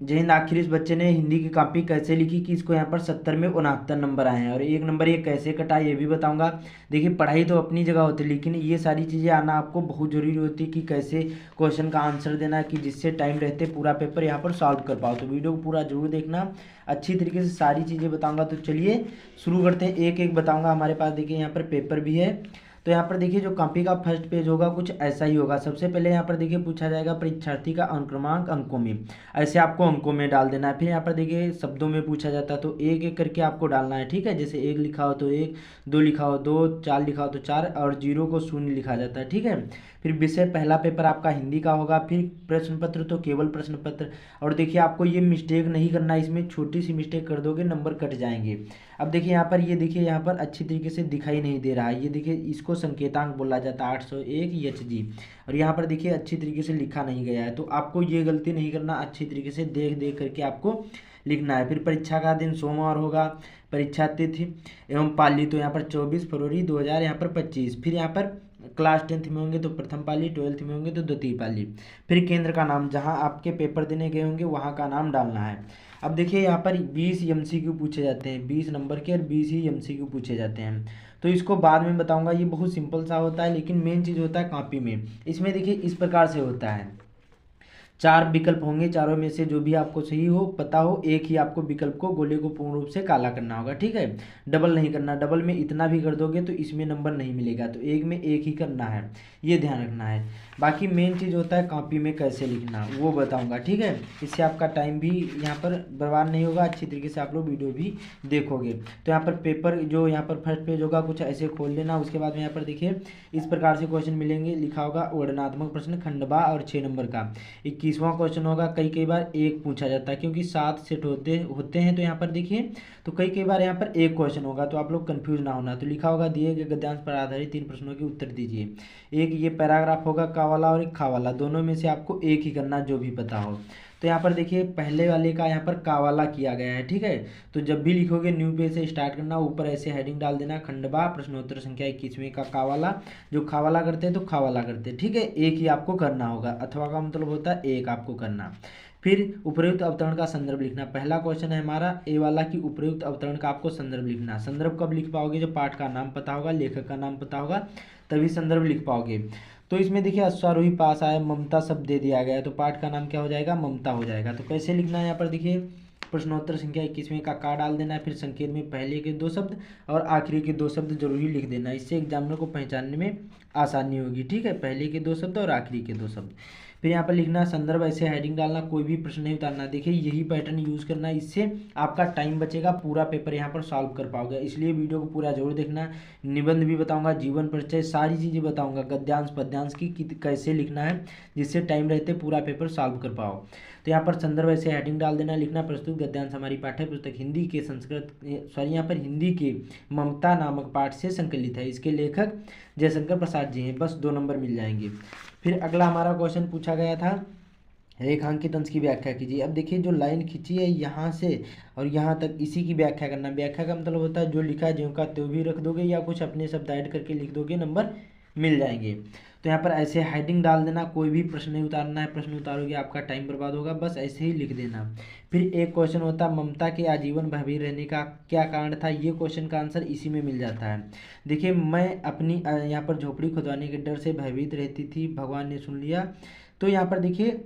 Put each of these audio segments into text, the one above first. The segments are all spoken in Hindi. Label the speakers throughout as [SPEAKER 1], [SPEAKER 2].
[SPEAKER 1] जय हिंद। आखिर इस बच्चे ने हिंदी की कॉपी कैसे लिखी कि इसको यहाँ पर 70 में 69 नंबर आए हैं, और 1 नंबर ये कैसे कटा ये भी बताऊंगा। देखिए पढ़ाई तो अपनी जगह होती है, लेकिन ये सारी चीज़ें आना आपको बहुत जरूरी होती है कि कैसे क्वेश्चन का आंसर देना है, कि जिससे टाइम रहते पूरा पेपर यहाँ पर सॉल्व कर पाओ। तो वीडियो को पूरा जरूर देखना, अच्छी तरीके से सारी चीज़ें बताऊँगा। तो चलिए शुरू करते हैं, एक एक बताऊँगा। हमारे पास देखिए यहाँ पर पेपर भी है। तो यहाँ पर देखिए जो कॉपी का फर्स्ट पेज होगा कुछ ऐसा ही होगा। सबसे पहले यहाँ पर देखिए पूछा जाएगा परीक्षार्थी का अनुक्रमांक अंकों में, ऐसे आपको अंकों में डाल देना है। फिर यहाँ पर देखिए शब्दों में पूछा जाता है, तो एक एक करके आपको डालना है, ठीक है। जैसे एक लिखा हो तो एक, दो लिखा हो दो, चार लिखा हो तो चार, और जीरो को शून्य लिखा जाता है, ठीक है। फिर विषय पहला पेपर आपका हिंदी का होगा। फिर प्रश्न पत्र तो केवल प्रश्न पत्र। और देखिए आपको ये मिस्टेक नहीं करना है, इसमें छोटी सी मिस्टेक कर दोगे नंबर कट जाएंगे। अब देखिए यहाँ पर, ये देखिए यहाँ पर अच्छी तरीके से दिखाई नहीं दे रहा है, ये देखिए इसको संकेतांक बोला जाता है 801 HG। और यहाँ पर देखिए अच्छी तरीके से लिखा नहीं गया है, तो आपको ये गलती नहीं करना, अच्छी तरीके से देख देख करके आपको लिखना है। फिर परीक्षा का दिन सोमवार होगा। परीक्षा तिथि एवं पाली तो यहाँ पर 24 फरवरी 2000 यहाँ पर 25। फिर यहाँ पर क्लास 10th में होंगे तो प्रथम पाली, 12th में होंगे तो द्वितीय पाली। फिर केंद्र का नाम, जहाँ आपके पेपर देने गए होंगे वहाँ का नाम डालना है। अब देखिए यहाँ पर 20 MCQ पूछे जाते हैं, 20 नंबर के, और 20 ही MCQ पूछे जाते हैं। तो इसको बाद में बताऊंगा, ये बहुत सिंपल सा होता है, लेकिन मेन चीज़ होता है कॉपी में। इसमें देखिए इस प्रकार से होता है, चार विकल्प होंगे, चारों में से जो भी आपको सही हो पता हो, एक ही आपको विकल्प को गोले को पूर्ण रूप से काला करना होगा, ठीक है। डबल नहीं करना, डबल में इतना भी कर दोगे तो इसमें नंबर नहीं मिलेगा, तो एक में एक ही करना है, ये ध्यान रखना है। बाकी मेन चीज़ होता है कॉपी में कैसे लिखना, वो बताऊंगा, ठीक है। इससे आपका टाइम भी यहाँ पर बर्बाद नहीं होगा, अच्छी तरीके से आप लोग वीडियो भी देखोगे। तो यहाँ पर पेपर जो यहाँ पर फर्स्ट पेज होगा कुछ ऐसे खोल लेना। उसके बाद में यहाँ पर देखिए इस प्रकार से क्वेश्चन मिलेंगे, लिखा होगा वर्णनात्मक प्रश्न खंड बा और 6 नंबर का। 21वां क्वेश्चन होगा। कई कई बार एक पूछा जाता है, क्योंकि 7 सेट होते होते हैं, तो यहाँ पर देखिए तो कई कई बार यहाँ पर एक क्वेश्चन होगा, तो आप लोग कंफ्यूज ना होना। तो लिखा होगा दिए गए गद्यांश पर आधारित 3 प्रश्नों के उत्तर दीजिए। एक ये पैराग्राफ होगा का वाला और एक खा वाला, दोनों में से आपको एक ही करना जो भी पता हो। तो यहाँ पर देखिए पहले वाले का यहाँ पर का वाला किया गया है, ठीक है। तो जब भी लिखोगे न्यू पेज से स्टार्ट करना, ऊपर ऐसे हेडिंग डाल देना खंडबा प्रश्नोत्तर संख्या 21वें का वाला। जो खा वाला करते हैं तो खा वाला करते हैं, ठीक है। एक ही आपको करना होगा, अथवा का मतलब होता है एक आपको करना। फिर उपयुक्त अवतरण का संदर्भ लिखना। पहला क्वेश्चन है हमारा ए वाला कि उपयुक्त अवतरण का आपको संदर्भ लिखना। संदर्भ कब लिख पाओगे, जब पाठ का नाम पता होगा, लेखक का नाम पता होगा, तभी संदर्भ लिख पाओगे। तो इसमें देखिए अश्वारोही पास आया, ममता शब्द दे दिया गया है, तो पाठ का नाम क्या हो जाएगा, ममता हो जाएगा। तो कैसे लिखना है यहाँ पर देखिए, प्रश्नोत्तर संख्या 21वें का डाल देना है। फिर संकेत में पहले के 2 शब्द और आखिरी के 2 शब्द जरूरी लिख देना, इससे एग्जामिनर को पहचानने में आसानी होगी, ठीक है। पहले के 2 शब्द और आखिरी के 2 शब्द। फिर यहाँ पर लिखना संदर्भ, ऐसे हेडिंग डालना, कोई भी प्रश्न नहीं उतारना। देखिए यही पैटर्न यूज़ करना, इससे आपका टाइम बचेगा, पूरा पेपर यहाँ पर सॉल्व कर पाओगे। इसलिए वीडियो को पूरा जरूर देखना। निबंध भी बताऊंगा, जीवन परिचय, सारी चीज़ें बताऊंगा, गद्यांश पद्यांश की कैसे लिखना है, जिससे टाइम रहते पूरा पेपर सॉल्व कर पाओ। तो यहाँ पर संदर्भ ऐसे हेडिंग डाल देना, लिखना प्रस्तुत गद्यांश हमारी पाठ्य पुस्तक हिंदी के यहाँ पर हिंदी के ममता नामक पाठ से संकलित है। इसके लेखक जयशंकर प्रसाद जी हैं। बस 2 नंबर मिल जाएंगे। फिर अगला हमारा क्वेश्चन पूछा गया था, रेखांकित अंश की व्याख्या कीजिए। अब देखिए जो लाइन खींची है यहाँ से और यहाँ तक, इसी की व्याख्या करना। व्याख्या का मतलब होता है जो लिखा है ज्यों का त्यों भी रख दोगे, या कुछ अपने शब्द ऐड करके लिख दोगे, नंबर मिल जाएंगे। तो यहाँ पर ऐसे हेडिंग डाल देना, कोई भी प्रश्न नहीं उतारना है, प्रश्न उतारोगे आपका टाइम बर्बाद होगा, बस ऐसे ही लिख देना। फिर एक क्वेश्चन होता है ममता के आजीवन भयभीत रहने का क्या कारण था, ये क्वेश्चन का आंसर इसी में मिल जाता है। देखिए मैं अपनी यहाँ पर झोपड़ी खुदवाने के डर से भयभीत रहती थी, भगवान ने सुन लिया। तो यहाँ पर देखिए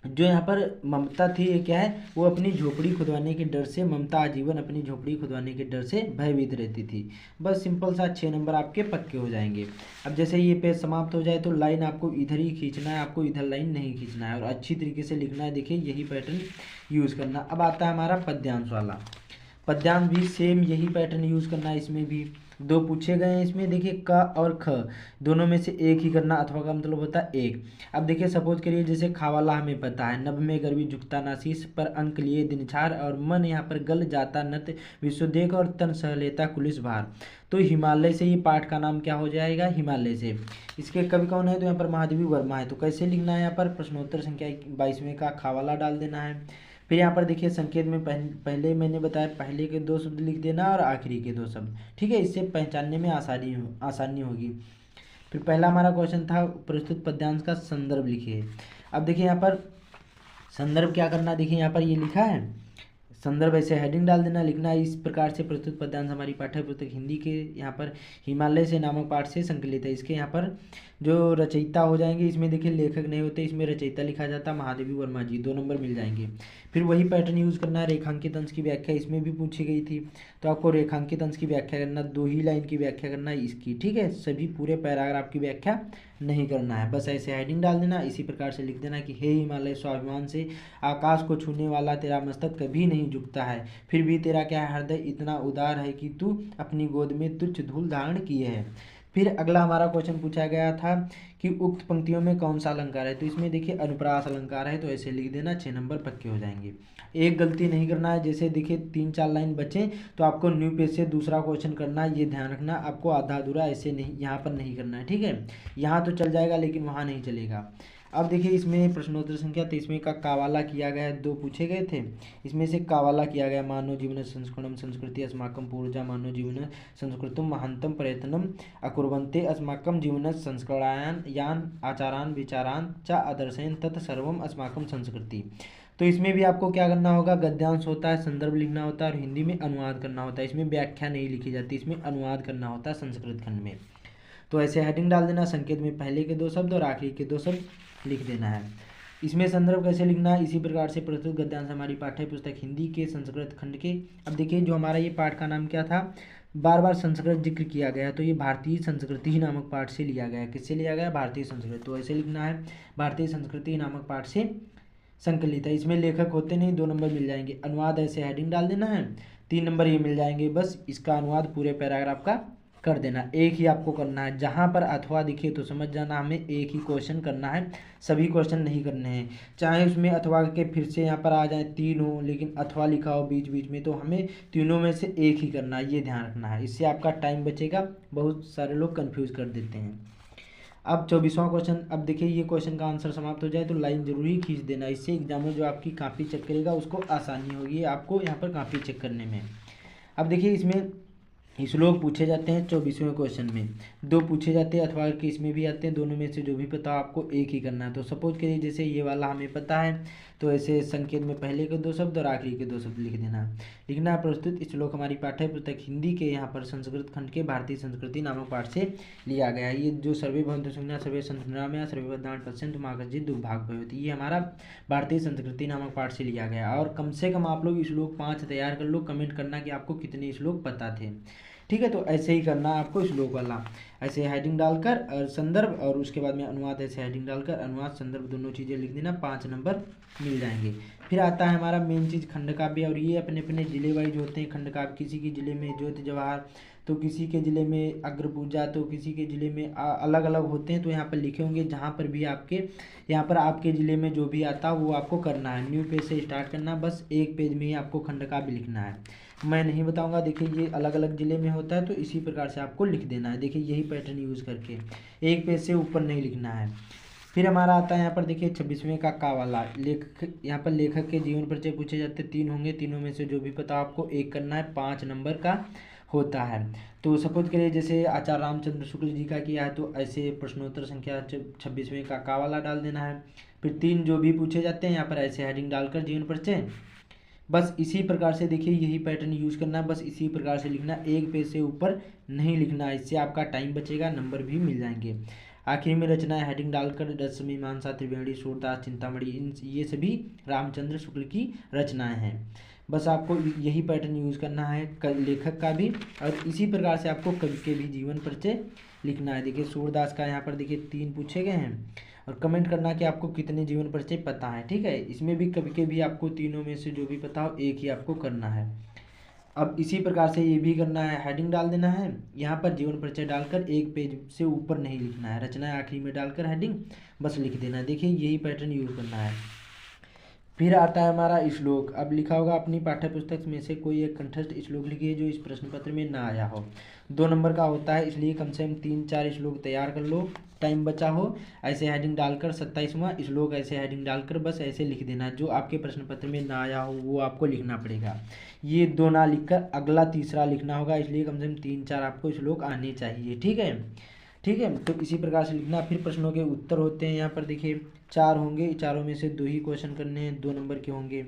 [SPEAKER 1] जो यहाँ पर ममता थी ये क्या है, वो अपनी झोपड़ी खुदवाने के डर से, ममता आजीवन अपनी झोपड़ी खुदवाने के डर से भयभीत रहती थी। बस सिंपल सा 6 नंबर आपके पक्के हो जाएंगे। अब जैसे ये पेज समाप्त हो जाए तो लाइन आपको इधर ही खींचना है, आपको इधर लाइन नहीं खींचना है, और अच्छी तरीके से लिखना है। देखिए यही पैटर्न यूज़ करना। अब आता है हमारा पद्यांश वाला। पद्यांश भी सेम यही पैटर्न यूज़ करना है। इसमें भी 2 पूछे गए हैं, इसमें देखिए क और ख, दोनों में से एक ही करना, अथवा का मतलब होता है एक। अब देखिए सपोज करिए जैसे खा वाला हमें पता है, नभ में गर्वी झुकता नासीस पर अंक लिए दिनछार, और मन यहाँ पर गल जाता नत विश्व देख, और तन सह लेता कुलिस भार। तो हिमालय से ये पाठ का नाम क्या हो जाएगा, हिमालय से। इसके कवि कौन है, तो यहाँ पर महादेवी वर्मा है। तो कैसे लिखना है, यहाँ पर प्रश्नोत्तर संख्या 22वें का खा वाला डाल देना है। फिर यहाँ पर देखिए संकेत में पहले मैंने बताया, पहले के 2 शब्द लिख देना और आखिरी के 2 शब्द, ठीक है। इससे पहचानने में आसानी होगी। फिर पहला हमारा क्वेश्चन था प्रस्तुत पद्यांश का संदर्भ लिखिए। अब देखिए यहाँ पर संदर्भ क्या करना, देखिए यहाँ पर ये लिखा है संदर्भ ऐसे हेडिंग डाल देना, लिखना है इस प्रकार से प्रस्तुत पद्यांश हमारी पाठ्य पुस्तक हिंदी के यहाँ पर हिमालय से नामक पाठ से संकलित है। इसके यहाँ पर जो रचयिता हो जाएंगे, इसमें देखिए लेखक नहीं होते, इसमें रचयिता लिखा जाता महादेवी वर्मा जी, 2 नंबर मिल जाएंगे। फिर वही पैटर्न यूज़ करना है, रेखांकित अंश की व्याख्या इसमें भी पूछी गई थी, तो आपको रेखांकित अंश की व्याख्या करना, 2 ही लाइन की व्याख्या करना है इसकी, ठीक है, सभी पूरे पैराग्राफ की व्याख्या नहीं करना है, बस ऐसे हेडिंग डाल देना, इसी प्रकार से लिख देना कि हे हिमालय स्वाभिमान से आकाश को छूने वाला तेरा मस्तक कभी नहीं झुकता है, फिर भी तेरा क्या हृदय इतना उदार है कि तू अपनी गोद में तुच्छ धूल धारण किए है। फिर अगला हमारा क्वेश्चन पूछा गया था कि उक्त पंक्तियों में कौन सा अलंकार है, तो इसमें देखिए अनुप्रास अलंकार है, तो ऐसे लिख देना, 6 नंबर पक्के हो जाएंगे। एक गलती नहीं करना है, जैसे देखिए 3-4 लाइन बचे तो आपको न्यू पेज से दूसरा क्वेश्चन करना है, ये ध्यान रखना, आपको आधा अधूरा ऐसे नहीं यहाँ पर नहीं करना है, ठीक है, यहाँ तो चल जाएगा लेकिन वहाँ नहीं चलेगा। अब देखिए इसमें प्रश्नोत्तर संख्या 23वें का कावाला किया गया है, 2 पूछे गए थे, इसमें से कावाला किया गया मानव जीवन संस्करणम संस्कृति अस्माकं पूर्वजा मानव जीवन संस्कृतम महांतम प्रयत्नम अकुर्वन्ते अस्माकं जीवन संस्करणायान यान आचारान विचारान च आदर्शयन तत्सर्वम अस्माकं संस्कृति। तो इसमें भी आपको क्या करना होगा, गद्यांश होता है, संदर्भ लिखना होता है और हिंदी में अनुवाद करना होता है, इसमें व्याख्या नहीं लिखी जाती, इसमें अनुवाद करना होता है संस्कृत खंड में। तो ऐसे हेडिंग डाल देना, संकेत में पहले के 2 शब्द और आखिरी के 2 शब्द लिख देना है। इसमें संदर्भ कैसे लिखना है, इसी प्रकार से प्रस्तुत गद्यांश हमारी पाठ्य पुस्तक हिंदी के संस्कृत खंड के। अब देखिए जो हमारा ये पाठ का नाम क्या था, बार बार संस्कृत जिक्र किया गया, तो ये भारतीय संस्कृति नामक पाठ से लिया गया, किससे लिया गया, भारतीय संस्कृत, तो ऐसे लिखना है भारतीय संस्कृति नामक पाठ से संकलित है। इसमें लेखक होते नहीं, 2 नंबर मिल जाएंगे। अनुवाद ऐसे हेडिंग डाल देना है, 3 नंबर ये मिल जाएंगे, बस इसका अनुवाद पूरे पैराग्राफ का कर देना, एक ही आपको करना है, जहाँ पर अथवा दिखे तो समझ जाना हमें एक ही क्वेश्चन करना है, सभी क्वेश्चन नहीं करने हैं, चाहे उसमें अथवा के फिर से यहाँ पर आ जाए 3 हो लेकिन अथवा लिखा हो बीच बीच में, तो हमें तीनों में से एक ही करना है, ये ध्यान रखना है, इससे आपका टाइम बचेगा, बहुत सारे लोग कन्फ्यूज़ कर देते हैं। अब 24वां क्वेश्चन, अब देखिए ये क्वेश्चन का आंसर समाप्त हो जाए तो लाइन जरूरी खींच देना, इससे एग्जामिनर जो आपकी कॉपी चेक करेगा उसको आसानी होगी आपको यहाँ पर कॉपी चेक करने में। अब देखिए इसमें श्लोक पूछे जाते हैं 24वें क्वेश्चन में, 2 पूछे जाते हैं अथवा के इसमें भी आते हैं, दोनों में से जो भी पता आपको एक ही करना है। तो सपोज करिए जैसे ये वाला हमें पता है, तो ऐसे संकेत में पहले के 2 शब्द और आखिरी के 2 शब्द लिख देना। लिखना प्रस्तुत श्लोक हमारी पाठ्य पुस्तक हिंदी के यहाँ पर संस्कृत खंड के भारतीय संस्कृति नामक पाठ से लिया गया है। ये जो सर्वे भवन्तु सुखिनः सर्वे सन्तु निरामयाः सर्वे भद्राणि पश्यन्तु मा कश्चित् दुर्भाग्यः भवेत्, ये हमारा भारतीय संस्कृति नामक पाठ से लिया गया। और कम से कम आप लोग श्लोक 5 तैयार कर लो, कमेंट करना कि आपको कितने श्लोक पता थे, ठीक है। तो ऐसे ही करना है आपको श्लोक वाला, ऐसे हेडिंग डालकर और संदर्भ और उसके बाद में अनुवाद, ऐसे हेडिंग डालकर अनुवाद संदर्भ दोनों चीज़ें लिख देना, 5 नंबर मिल जाएंगे। फिर आता है हमारा मेन चीज़ खंड काव्य, और ये अपने अपने जिले वाइज होते हैं खंड काव्य, किसी के जिले में ज्योति जवाहर, तो किसी के ज़िले में अग्र पूजा, तो किसी के ज़िले में अलग अलग होते हैं, तो यहाँ पर लिखे होंगे, जहाँ पर भी आपके यहाँ पर आपके ज़िले में जो भी आता है वो आपको करना है, न्यू पेज से स्टार्ट करना, बस एक पेज में ही आपको खंड काव्य लिखना है, मैं नहीं बताऊंगा। देखिए ये अलग अलग ज़िले में होता है, तो इसी प्रकार से आपको लिख देना है, देखिए यही पैटर्न यूज़ करके, एक पेज से ऊपर नहीं लिखना है। फिर हमारा आता है यहाँ पर देखिए 26वें का वाला, लेखक, यहाँ पर लेखक के जीवन परिचय पूछे जाते हैं, 3 होंगे, तीनों में से जो भी पता आपको एक करना है, 5 नंबर का होता है। तो सपोज करिए जैसे आचार्य रामचंद्र शुक्ल जी का किया है, तो ऐसे प्रश्नोत्तर संख्या 26वें का वाला डाल देना है। फिर 3 जो भी पूछे जाते हैं यहाँ पर ऐसे हेडिंग डालकर जीवन परिचय, बस इसी प्रकार से देखिए यही पैटर्न यूज़ करना है, बस इसी प्रकार से लिखना, एक पेज से ऊपर नहीं लिखना, इससे आपका टाइम बचेगा, नंबर भी मिल जाएंगे। आखिर में रचनाएं हेडिंग डालकर रस मीमांसा त्रिवेणी सूरदास चिंतामणि, इन ये सभी रामचंद्र शुक्ल की रचनाएं हैं। बस आपको यही पैटर्न यूज़ करना है लेखक का भी, और इसी प्रकार से आपको कवि के भी जीवन परिचय लिखना है। देखिए सूरदास का यहाँ पर देखिए 3 पूछे गए हैं, और कमेंट करना कि आपको कितने जीवन परिचय पता है, ठीक है। इसमें भी कवि के भी आपको तीनों में से जो भी पता हो एक ही आपको करना है। अब इसी प्रकार से ये भी करना है, हेडिंग डाल देना है, यहाँ पर जीवन परिचय डालकर एक पेज से ऊपर नहीं लिखना है, रचना आखिरी में डालकर हेडिंग बस लिख देना है। देखिए यही पैटर्न यूज़ करना है। फिर आता है हमारा श्लोक, अब लिखा होगा अपनी पाठ्य पुस्तक में से कोई एक कंठस्थ श्लोक लिखिए जो इस प्रश्न पत्र में ना आया हो, 2 नंबर का होता है, इसलिए कम से कम 3-4 श्लोक तैयार कर लो, टाइम बचा हो। ऐसे हेडिंग डालकर 27वां श्लोक ऐसे हेडिंग डालकर बस ऐसे लिख देना, जो आपके प्रश्न पत्र में ना आया हो वो आपको लिखना पड़ेगा। ये 2 ना लिखकर अगला तीसरा लिखना होगा, इसलिए कम से कम 3-4 आपको श्लोक आने चाहिए, ठीक है। ठीक है। तो इसी प्रकार से लिखना। फिर प्रश्नों के उत्तर होते हैं यहाँ पर देखिए 4 होंगे, चारों में से 2 ही क्वेश्चन करने हैं, 2 नंबर के होंगे।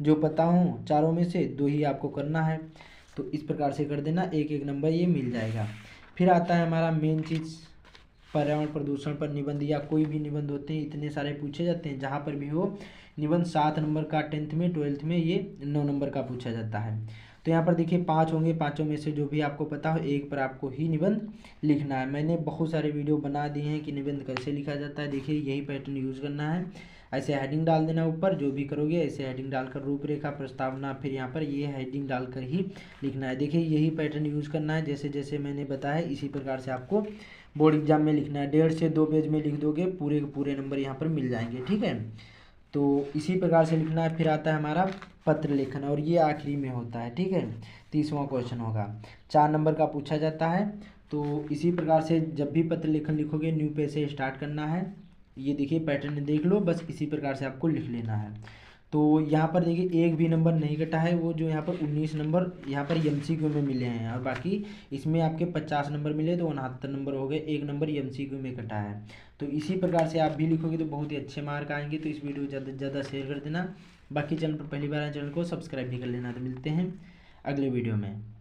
[SPEAKER 1] जो पता हो चारों में से 2 ही आपको करना है, तो इस प्रकार से कर देना, एक एक नंबर ये मिल जाएगा। फिर आता है हमारा मेन चीज़, पर्यावरण प्रदूषण पर निबंध या कोई भी निबंध होते हैं, इतने सारे पूछे जाते हैं। जहाँ पर भी हो निबंध 7 नंबर का 10th में 12th में ये 9 नंबर का पूछा जाता है। तो यहाँ पर देखिए 5 होंगे, पाँचों में से जो भी आपको पता हो एक पर आपको ही निबंध लिखना है। मैंने बहुत सारे वीडियो बना दिए हैं कि निबंध कैसे लिखा जाता है। देखिए यही पैटर्न यूज़ करना है, ऐसे हेडिंग डाल देना ऊपर, जो भी करोगे ऐसे हेडिंग डालकर रूपरेखा प्रस्तावना, फिर यहाँ पर ये हेडिंग डालकर ही लिखना है। देखिए यही पैटर्न यूज़ करना है, जैसे जैसे मैंने बताया इसी प्रकार से आपको बोर्ड एग्जाम में लिखना है। 1.5 से 2 पेज में लिख दोगे, पूरे के पूरे नंबर यहाँ पर मिल जाएंगे। ठीक है, तो इसी प्रकार से लिखना है। फिर आता है हमारा पत्र लेखन, और ये आखिरी में होता है। ठीक है, 30वां क्वेश्चन होगा, 4 नंबर का पूछा जाता है। तो इसी प्रकार से जब भी पत्र लेखन लिखोगे न्यू पेज से स्टार्ट करना है। ये देखिए पैटर्न देख लो, बस इसी प्रकार से आपको लिख लेना है। तो यहाँ पर देखिए एक भी नंबर नहीं कटा है, वो जो यहाँ पर 19 नंबर यहाँ पर MCQ में मिले हैं, और बाकी इसमें आपके 50 नंबर मिले तो 69 नंबर हो गए, एक नंबर MCQ में कटा है। तो इसी प्रकार से आप भी लिखोगे तो बहुत ही अच्छे मार्क आएंगे। तो इस वीडियो को ज़्यादा से ज़्यादा शेयर कर देना। बाकी चैनल पर पहली बार आए चैनल को सब्सक्राइब भी कर लेना। तो मिलते हैं अगले वीडियो में।